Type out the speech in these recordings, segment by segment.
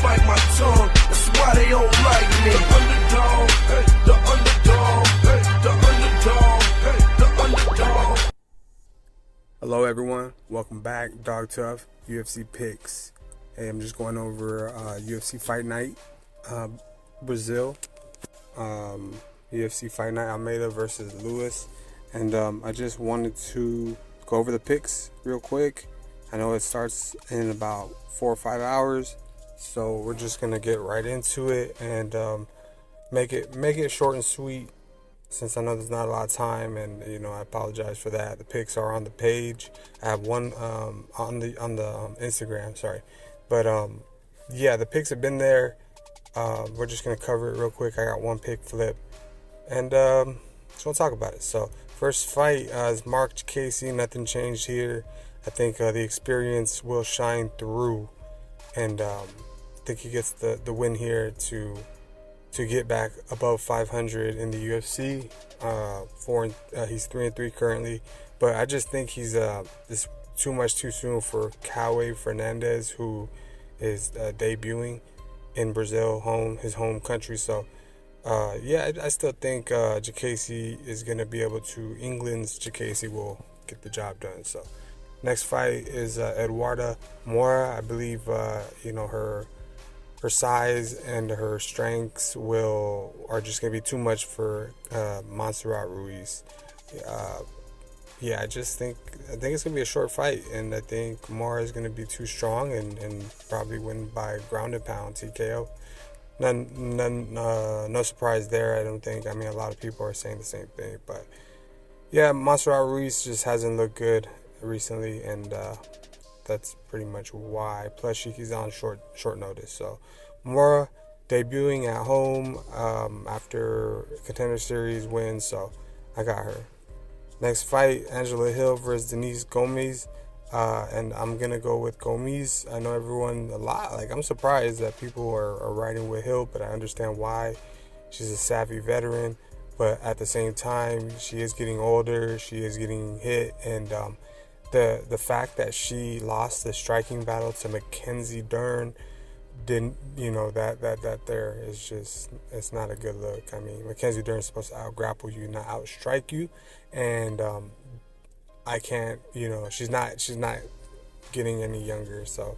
bite my tongue. That's why they don't like me. The underdog, hey, the underdog, hey, the underdog, hey, the underdog. Hello everyone, welcome back. Dog Tough UFC picks. Hey, I'm just going over UFC Fight Night, Brazil. UFC Fight Night Almeida versus Lewis, and I just wanted to go over the picks real quick. I know it starts in about 4 or 5 hours, so we're just gonna get right into it and make it short and sweet, since I know there's not a lot of time, and I apologize for that. The picks are on the page. I have one on the Instagram, sorry, but yeah, the picks have been there. We're just gonna cover it real quick. I got one pick flip, and just want to talk about it. So first fight is Mark Casey. Nothing changed here. I think the experience will shine through, and I think he gets the win here to get back above 500 in the UFC. He's 3-3 currently, but I just think he's it's too much too soon for Cauê Fernandes, who is debuting in Brazil, his home country. So yeah, I still think Jacasey is going to be able to. England's Jacasey will get the job done. So next fight is Eduarda Moura. I believe her size and her strengths are just going to be too much for Montserrat Ruiz. Yeah, I think it's going to be a short fight, and I think Moura is going to be too strong and probably win by ground and pound TKO. No surprise there, I don't think. I mean, a lot of people are saying the same thing, but yeah, Montserrat Ruiz just hasn't looked good recently, and that's pretty much why. Plus, she's on short notice. So Moura debuting at home after Contender Series win, so I got her. Next fight, Angela Hill versus Denise Gomes, and I'm gonna go with Gomes. I know everyone a lot. I'm surprised that people are riding with Hill, but I understand why. She's a savvy veteran, but at the same time, she is getting older. She is getting hit, and the fact that she lost the striking battle to Mackenzie Dern didn't, that there is just, it's not a good look. I mean, Mackenzie Dern's supposed to out-grapple you, not out-strike you, and I can't, she's not getting any younger. So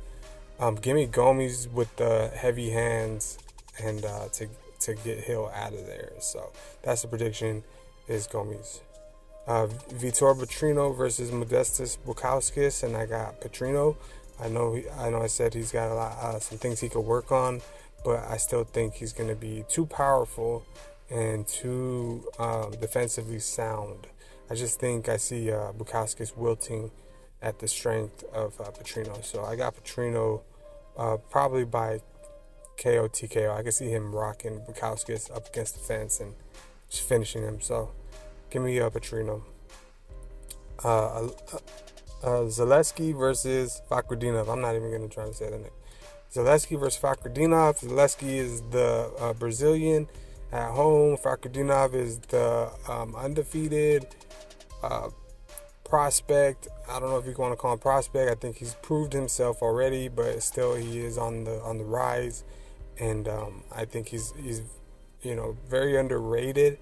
give me Gomes with the heavy hands and to get Hill out of there. So that's the prediction, is Gomes. Vitor Petrino versus Modestas Bukauskas, and I got Petrino. I know I said he's got a lot, some things he could work on, but I still think he's going to be too powerful and too defensively sound. I just think I see Bukauskas wilting at the strength of Petrino. So I got Petrino probably by KO TKO. I can see him rocking Bukauskas up against the fence and just finishing him. So give me Petrino. Zaleski versus Fakhretdinov. I'm not even going to try to say the name. Zaleski versus Fakhretdinov. Zaleski is the Brazilian at home. Fakhretdinov is the undefeated prospect. I don't know if you want to call him prospect. I think he's proved himself already, but still he is on the rise, and I think he's very underrated.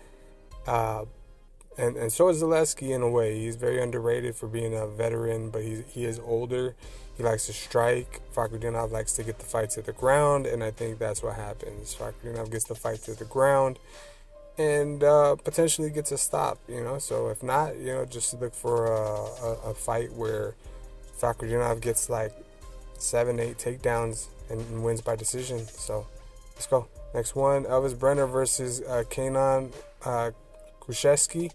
And so is Zaleski in a way. He's very underrated for being a veteran, but he is older. He likes to strike. Fakhretdinov likes to get the fight to the ground, and I think that's what happens. Fakhretdinov gets the fight to the ground and potentially gets a stop, So if not, just look for a fight where Fakhretdinov gets 7-8 takedowns and wins by decision. So let's go. Next one, Elvis Brenner versus Kenan Kushevsky.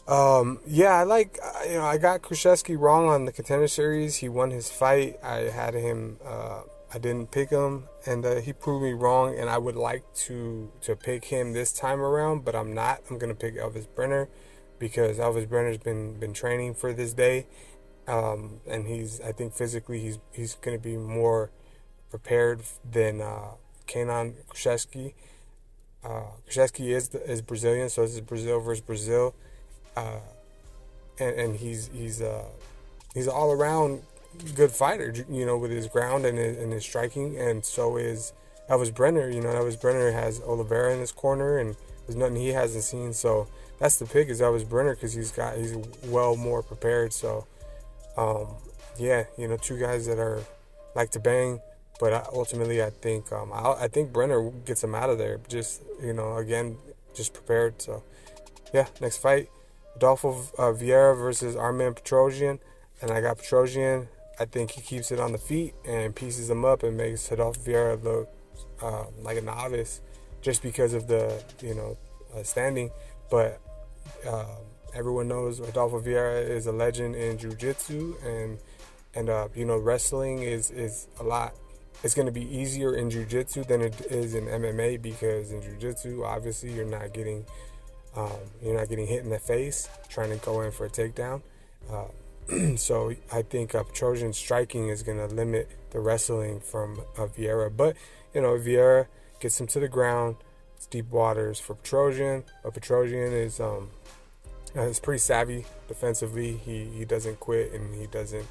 I got Kushevsky wrong on the Contender Series. He won his fight. I had him. I didn't pick him, and he proved me wrong. And I would like to pick him this time around, but I'm not. I'm gonna pick Elvis Brenner because Elvis Brenner's been training for this day, and I think physically he's gonna be more prepared than Kenan Kushevsky. Kushevsky is Brazilian, so this is Brazil versus Brazil, and he's an all around good fighter, with his ground and his striking, and so is Elvis Brenner. Elvis Brenner has Oliveira in his corner, and there's nothing he hasn't seen. So that's the pick, is Elvis Brenner, because he's well more prepared. So yeah, two guys that are like to bang, but ultimately I think Brenner gets him out of there. Just again, just prepared. So yeah, next fight, Adolfo Vieira versus Armen Petrosian, and I got Petrosian. I think he keeps it on the feet and pieces him up and makes Adolfo Vieira look like a novice, just because of the standing. But everyone knows Adolfo Vieira is a legend in jiu-jitsu, and wrestling is a lot. It's going to be easier in jiu-jitsu than it is in MMA, because in jiu-jitsu, obviously, you're not getting hit in the face trying to go in for a takedown. So I think Petrosian's striking is going to limit the wrestling from Vieira. But, Vieira gets him to the ground. It's deep waters for Petrosian. But Petrosian is pretty savvy defensively. He doesn't quit, and he doesn't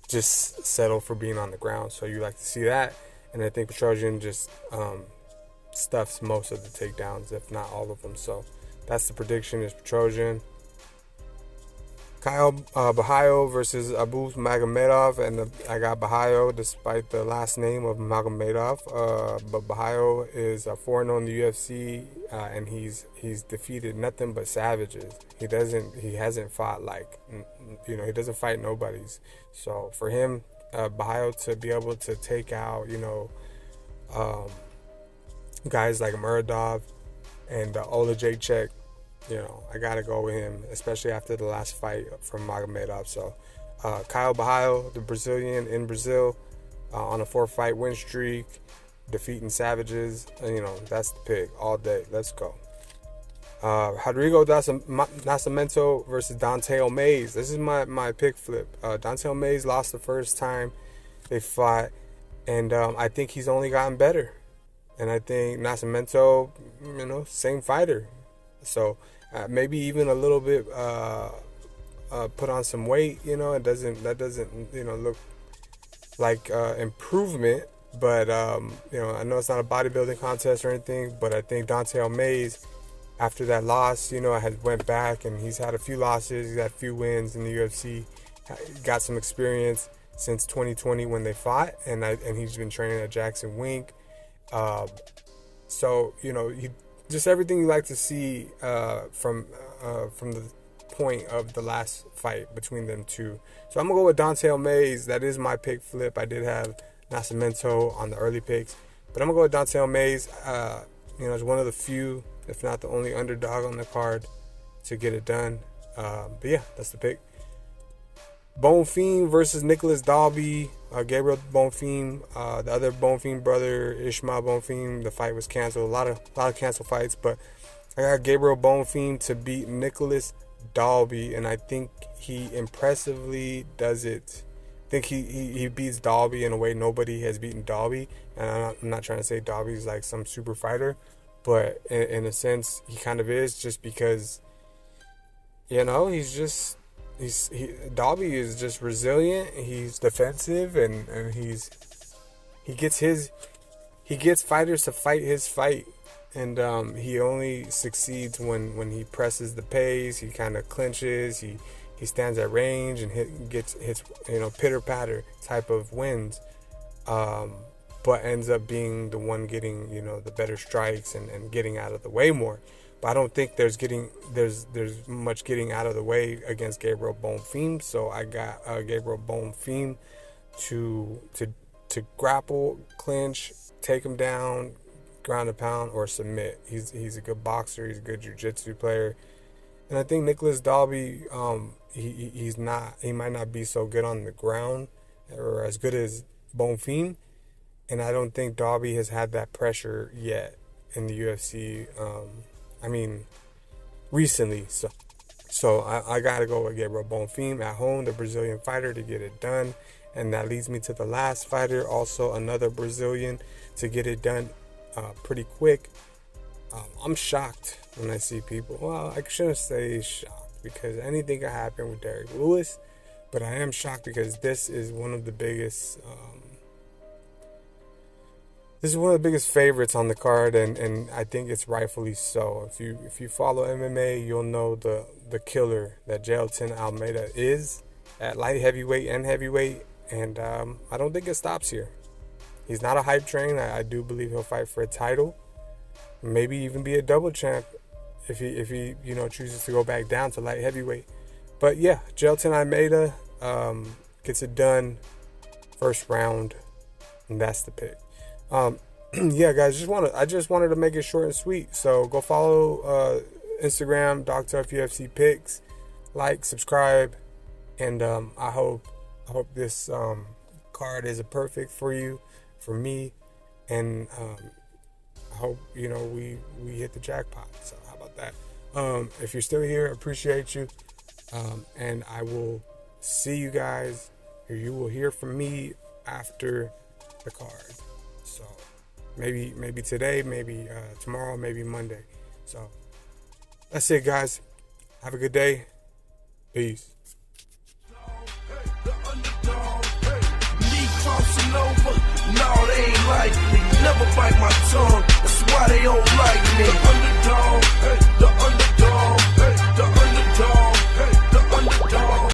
just settle for being on the ground. So you like to see that. And I think Petrosian just stuffs most of the takedowns, if not all of them. So that's the prediction, is Petrosian. Kyle Bahayo versus Abu Magomedov, and I got Bahayo despite the last name of Magomedov. But Bahayo is 4-0 in the UFC, and he's defeated nothing but savages. He hasn't fought he doesn't fight nobodies. So for him, Bahayo to be able to take out guys like Muradov and Ola Jacek, I gotta go with him, especially after the last fight from Magomedov. So Kyle Bahayo, the Brazilian in Brazil, on a 4-fight win streak, defeating savages. That's the pick all day. Let's go. Rodrigo Nascimento versus Dante Almeida. This is my pick flip. Dante Almeida lost the first time they fought, and I think he's only gotten better. And I think Nascimento, same fighter. So maybe even a little bit put on some weight. That doesn't look like improvement. But I know it's not a bodybuilding contest or anything. But I think Dante Almeida, after that loss, had went back, and he's had a few losses. He's had a few wins in the UFC. Got some experience since 2020 when they fought, and he's been training at Jackson Wink. So just everything you like to see from the point of the last fight between them two. So I'm gonna go with Dante Almeida. That is my pick flip. I did have Nascimento on the early picks, but I'm gonna go with Dante Almeida. It's one of the few, if not the only, underdog on the card to get it done. But yeah, that's the pick. Bonfim versus Nicholas Dalby. Gabriel Bonfim, the other Bonfim brother, Ishmael Bonfim. The fight was canceled. A lot of canceled fights, but I got Gabriel Bonfim to beat Nicholas Dalby, and I think he impressively does it. I think he beats Dalby in a way nobody has beaten Dalby. And I'm not trying to say Dalby's like some super fighter, but in a sense he kind of is, just because Dalby is just resilient. He's defensive, and he gets fighters to fight his fight, and he only succeeds when he presses the pace. He kind of clinches. He stands at range and hits pitter patter type of wins, but ends up being the one getting the better strikes and getting out of the way more. But I don't think there's much getting out of the way against Gabriel Bonfim. So I got Gabriel Bonfim to grapple, clinch, take him down, ground and pound, or submit. He's a good boxer. He's a good jiu-jitsu player. And I think Nicholas Dalby, he might not be so good on the ground or as good as Bonfim. And I don't think Dalby has had that pressure yet in the UFC. Recently. So I got to go with Gabriel Bonfim at home, the Brazilian fighter, to get it done. And that leads me to the last fighter, also another Brazilian, to get it done pretty quick. I'm shocked when I see people. Well, I shouldn't say shocked, because anything can happen with Derek Lewis. But I am shocked because this is one of the biggest. This is one of the biggest favorites on the card, and I think it's rightfully so. If you follow MMA, you'll know the killer that Jailton Almeida is at light heavyweight and heavyweight, and I don't think it stops here. He's not a hype train. I do believe he'll fight for a title, maybe even be a double champ if he chooses to go back down to light heavyweight. But yeah, Jailton Almeida gets it done first round, and that's the pick. Yeah, guys, I just wanted to make it short and sweet. So go follow Instagram, Dr. UFC Picks, like, subscribe, and I hope this card is a perfect for you, for me, and I hope we hit the jackpot. So how about that? If you're still here, appreciate you, and I will see you guys, or you will hear from me after the card. So maybe today, maybe tomorrow, maybe Monday. So that's it, guys. Have a good day. Peace. The underdog, me crossing over, no, they ain't likely. Never bite my